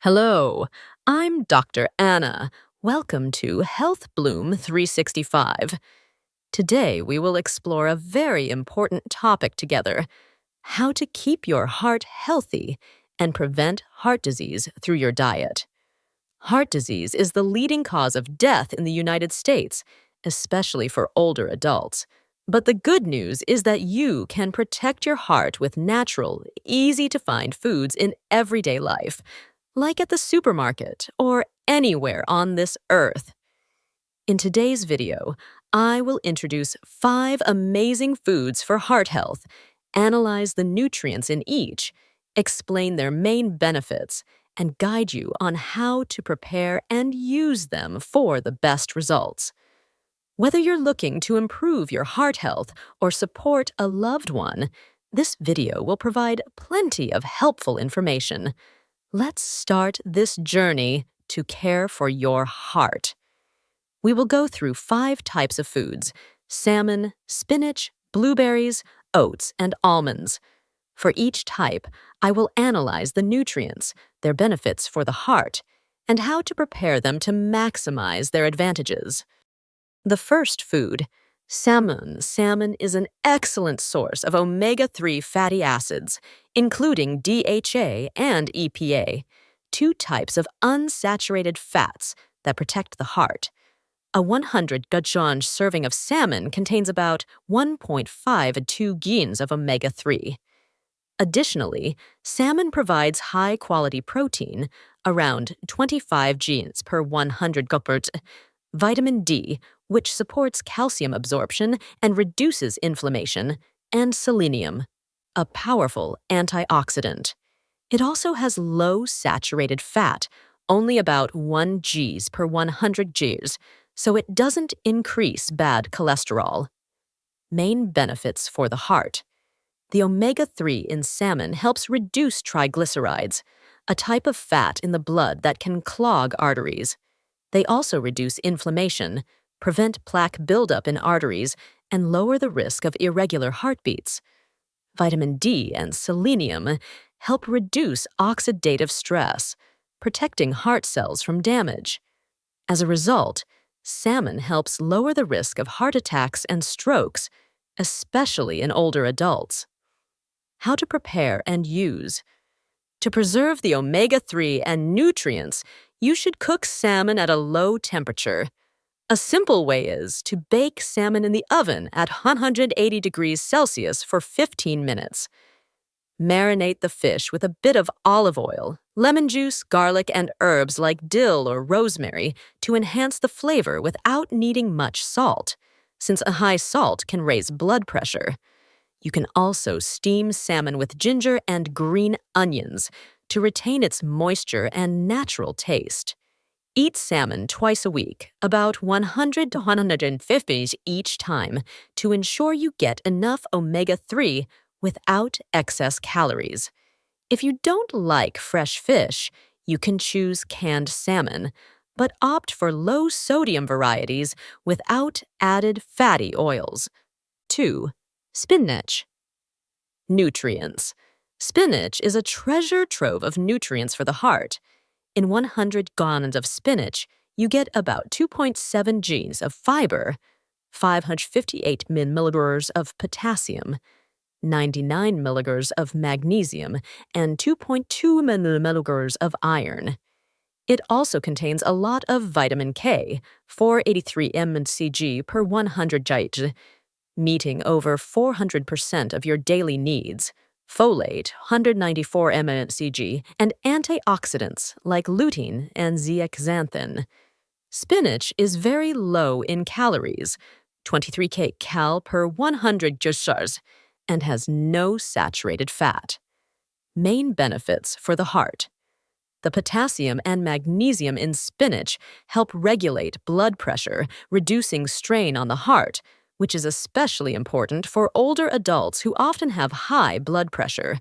Hello, I'm Dr. Anna. Welcome to HealthBloom 365. Today, we will explore a very important topic together: how to keep your heart healthy and prevent heart disease through your diet. Heart disease is the leading cause of death in the United States, especially for older adults. But the good news is that you can protect your heart with natural, easy-to-find foods in everyday life, like at the supermarket or anywhere on this earth. In today's video, I will introduce 5 amazing foods for heart health, analyze the nutrients in each, explain their main benefits, and guide you on how to prepare and use them for the best results. Whether you're looking to improve your heart health or support a loved one, this video will provide plenty of helpful information. Let's start this journey to care for your heart. We will go through 5 types of foods: salmon, spinach, blueberries, oats, and almonds. For each type, I will analyze the nutrients, their benefits for the heart, and how to prepare them to maximize their advantages. The first food, salmon. Salmon is an excellent source of omega-3 fatty acids, including DHA and EPA, 2 types of unsaturated fats that protect the heart. A 100-gram serving of salmon contains about 1.52 grams of omega-3. Additionally, salmon provides high-quality protein, around 25 grams per 100 grams, vitamin D, which supports calcium absorption and reduces inflammation, and selenium, a powerful antioxidant. It also has low saturated fat, only about 1 grams per 100 grams, so it doesn't increase bad cholesterol. Main benefits for the heart. The omega-3 in salmon helps reduce triglycerides, a type of fat in the blood that can clog arteries. They also reduce inflammation, prevent plaque buildup in arteries, and lower the risk of irregular heartbeats. Vitamin D and selenium help reduce oxidative stress, protecting heart cells from damage. As a result, salmon helps lower the risk of heart attacks and strokes, especially in older adults. How to prepare and use. To preserve the omega-3 and nutrients, you should cook salmon at a low temperature. A simple way is to bake salmon in the oven at 180 degrees Celsius for 15 minutes. Marinate the fish with a bit of olive oil, lemon juice, garlic, and herbs like dill or rosemary to enhance the flavor without needing much salt, since a high salt can raise blood pressure. You can also steam salmon with ginger and green onions to retain its moisture and natural taste. Eat salmon twice a week, about 100 to 150 each time, to ensure you get enough omega-3 without excess calories. If you don't like fresh fish, you can choose canned salmon, but opt for low-sodium varieties without added fatty oils. 2. Spinach. Nutrients. Spinach is a treasure trove of nutrients for the heart. In 100 grams of spinach, you get about 2.7 grams of fiber, 558 milligrams of potassium, 99 milligrams of magnesium, and 2.2 milligrams of iron. It also contains a lot of vitamin K, 483 mcg per 100 grams, meeting over 400% of your daily needs, folate, 194 mcg, and antioxidants like lutein and zeaxanthin. Spinach is very low in calories, 23 kcal per 100 grams, and has no saturated fat. Main benefits for the heart. The potassium and magnesium in spinach help regulate blood pressure, reducing strain on the heart, which is especially important for older adults who often have high blood pressure.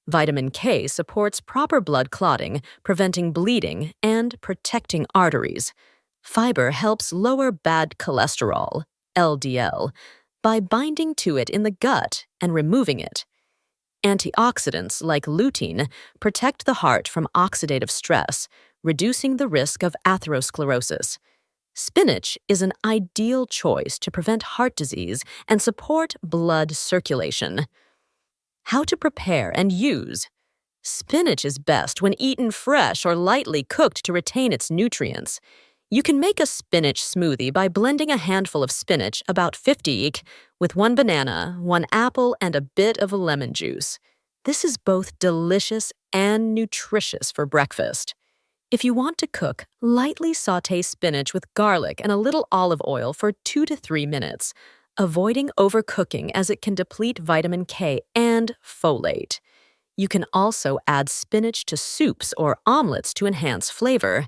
Vitamin K supports proper blood clotting, preventing bleeding, and protecting arteries. Fiber helps lower bad cholesterol, LDL, by binding to it in the gut and removing it. Antioxidants like lutein protect the heart from oxidative stress, reducing the risk of atherosclerosis. Spinach is an ideal choice to prevent heart disease and support blood circulation. How to prepare and use. Spinach is best when eaten fresh or lightly cooked to retain its nutrients. You can make a spinach smoothie by blending a handful of spinach, about 50 each, with 1 banana, 1 apple, and a bit of lemon juice. This is both delicious and nutritious for breakfast. If you want to cook, lightly sauté spinach with garlic and a little olive oil for 2 to 3 minutes, avoiding overcooking as it can deplete vitamin K and folate. You can also add spinach to soups or omelets to enhance flavor.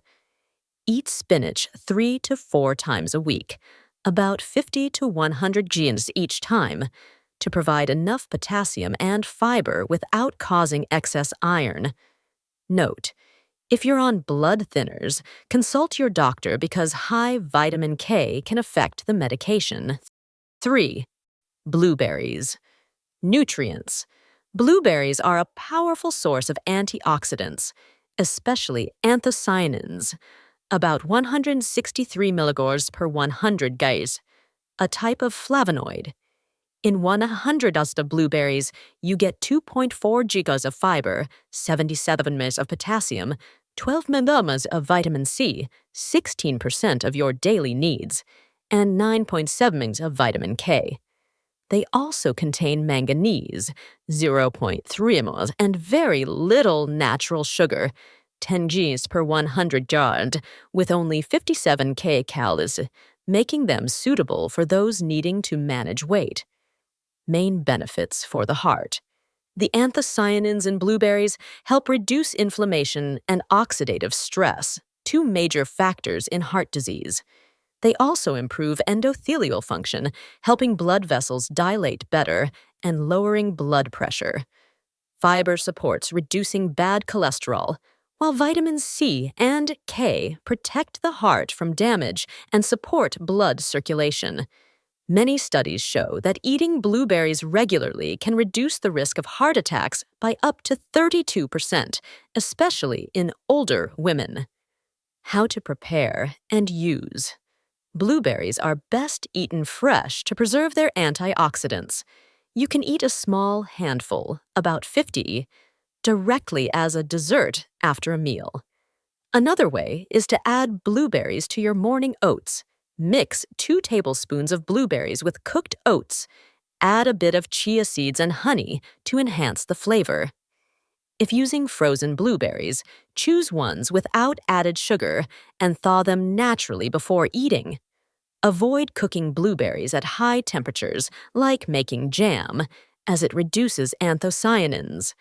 Eat spinach 3 to 4 times a week, about 50 to 100 grams each time, to provide enough potassium and fiber without causing excess iron. Note: if you're on blood thinners, consult your doctor because high vitamin K can affect the medication. 3. Blueberries. Nutrients. Blueberries are a powerful source of antioxidants, especially anthocyanins, about 163 milligrams per 100 grams, a type of flavonoid. In 100 of blueberries, you get 2.4 gigas of fiber, 77 mg of potassium, 12 milligrams of vitamin C, 16% of your daily needs, and 9.7 mg of vitamin K. They also contain manganese, 0.3 mg, and very little natural sugar, 10 Gs per 100 grams, with only 57 kcal, making them suitable for those needing to manage weight. Main benefits for the heart. The anthocyanins in blueberries help reduce inflammation and oxidative stress, 2 major factors in heart disease. They also improve endothelial function, helping blood vessels dilate better and lowering blood pressure. Fiber supports reducing bad cholesterol, while vitamins C and K protect the heart from damage and support blood circulation. Many studies show that eating blueberries regularly can reduce the risk of heart attacks by up to 32%, especially in older women. How to prepare and use. Blueberries are best eaten fresh to preserve their antioxidants. You can eat a small handful, about 50, directly as a dessert after a meal. Another way is to add blueberries to your morning oats. Mix 2 tablespoons of blueberries with cooked oats. Add a bit of chia seeds and honey to enhance the flavor. If using frozen blueberries, choose ones without added sugar and thaw them naturally before eating. Avoid cooking blueberries at high temperatures, like making jam, as it reduces anthocyanins.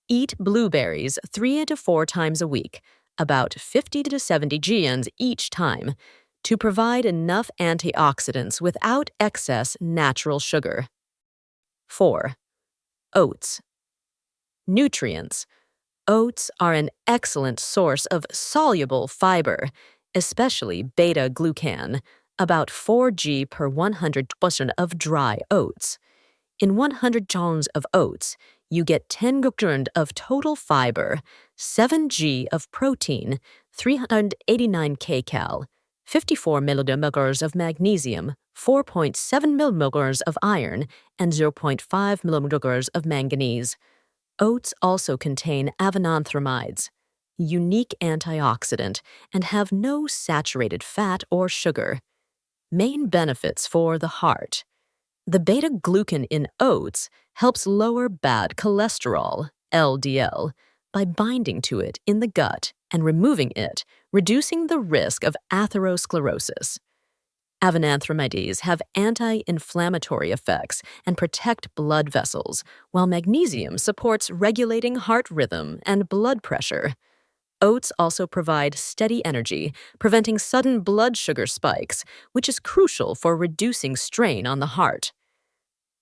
Eat blueberries 3 to 4 times a week, about 50 to 70 grams each time, to provide enough antioxidants without excess natural sugar. 4. Oats. Nutrients. Oats are an excellent source of soluble fiber, especially beta-glucan, about 4 g per 100% of dry oats. In 100 grams of oats, you get 10 grams of total fiber, 7 g of protein, 389 kcal, 54 milligrams of magnesium, 4.7 milligrams of iron, and 0.5 milligrams of manganese. Oats also contain avenanthramides, unique antioxidant, and have no saturated fat or sugar. Main benefits for the heart. The beta-glucan in oats helps lower bad cholesterol, LDL, by binding to it in the gut and removing it, reducing the risk of atherosclerosis. Avenanthramides have anti-inflammatory effects and protect blood vessels, while magnesium supports regulating heart rhythm and blood pressure. Oats also provide steady energy, preventing sudden blood sugar spikes, which is crucial for reducing strain on the heart.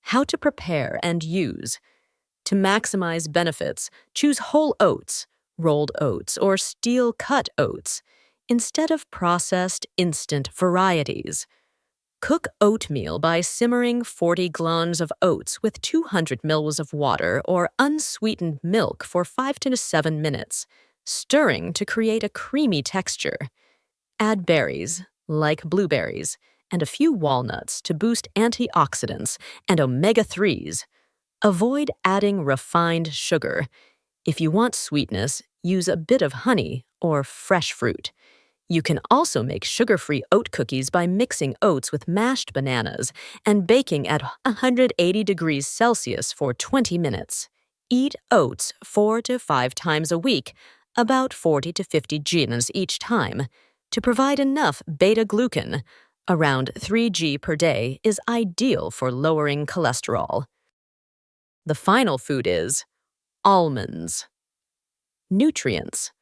How to prepare and use. To maximize benefits, choose whole oats, rolled oats, or steel-cut oats, instead of processed instant varieties. Cook oatmeal by simmering 40 gallons of oats with 200 ml of water or unsweetened milk for 5 to 7 minutes, stirring to create a creamy texture. Add berries, like blueberries, and a few walnuts to boost antioxidants and omega-3s. Avoid adding refined sugar. If you want sweetness, use a bit of honey or fresh fruit. You can also make sugar-free oat cookies by mixing oats with mashed bananas and baking at 180 degrees Celsius for 20 minutes. Eat oats 4 to 5 times a week, about 40 to 50 grams each time. To provide enough beta-glucan, around 3 g per day is ideal for lowering cholesterol. The final food is almonds. Nutrients.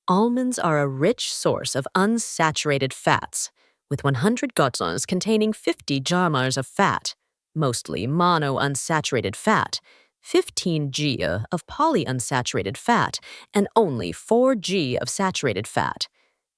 Almonds are a rich source of unsaturated fats, with 100 grams containing 50 grams of fat, mostly monounsaturated fat, 15 g of polyunsaturated fat, and only 4 g of saturated fat.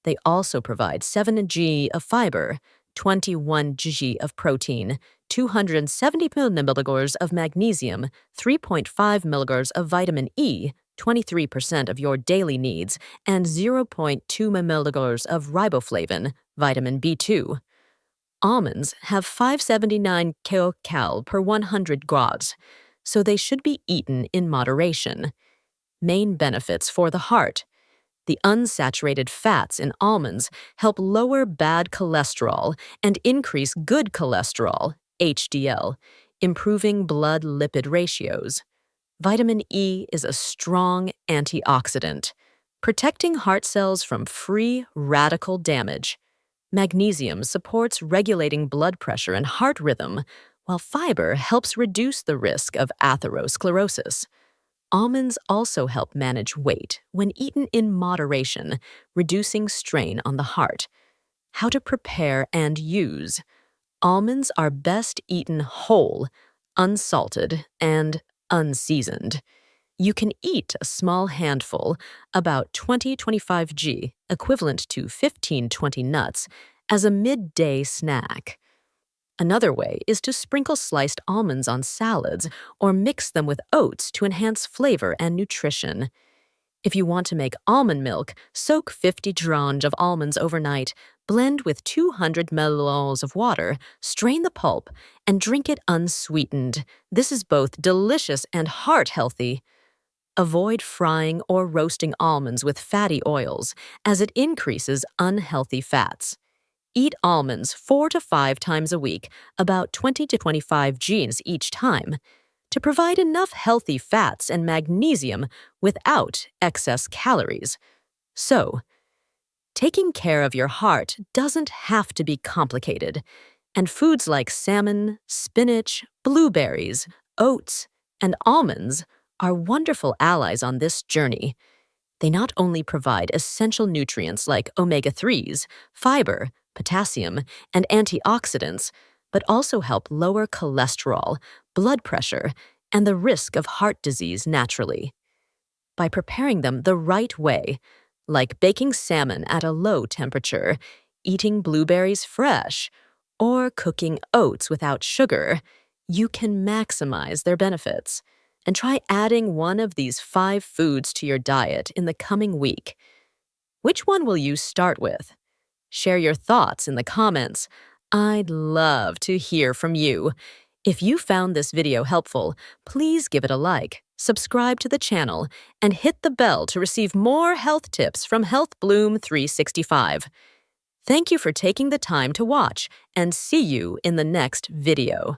They also provide 7 g of fiber, 21 g of protein, 270 milligrams of magnesium, 3.5 milligrams of vitamin E, 23% of your daily needs, and 0.2 milligrams of riboflavin, vitamin B2. Almonds have 579 kcal per 100 grams, so they should be eaten in moderation. Main benefits for the heart. The unsaturated fats in almonds help lower bad cholesterol and increase good cholesterol, HDL, improving blood lipid ratios. Vitamin E is a strong antioxidant, protecting heart cells from free radical damage. Magnesium supports regulating blood pressure and heart rhythm, while fiber helps reduce the risk of atherosclerosis. Almonds also help manage weight when eaten in moderation, reducing strain on the heart. How to prepare and use. Almonds are best eaten whole, unsalted, and unseasoned. You can eat a small handful, about 20-25 g, equivalent to 15-20 nuts, as a midday snack. Another way is to sprinkle sliced almonds on salads or mix them with oats to enhance flavor and nutrition. If you want to make almond milk, soak 50 grams of almonds overnight, blend with 200 ml of water, strain the pulp, and drink it unsweetened. This is both delicious and heart-healthy. Avoid frying or roasting almonds with fatty oils, as it increases unhealthy fats. Eat almonds 4 to 5 times a week, about 20 to 25 grams each time, to provide enough healthy fats and magnesium without excess calories. So, taking care of your heart doesn't have to be complicated, and foods like salmon, spinach, blueberries, oats, and almonds are wonderful allies on this journey. They not only provide essential nutrients like omega-3s, fiber, potassium, and antioxidants, but also help lower cholesterol, blood pressure, and the risk of heart disease naturally. By preparing them the right way, like baking salmon at a low temperature, eating blueberries fresh, or cooking oats without sugar, you can maximize their benefits. And try adding one of these 5 foods to your diet in the coming week. Which one will you start with? Share your thoughts in the comments. I'd love to hear from you. If you found this video helpful, please give it a like, subscribe to the channel, and hit the bell to receive more health tips from HealthBloom 365. Thank you for taking the time to watch, and see you in the next video.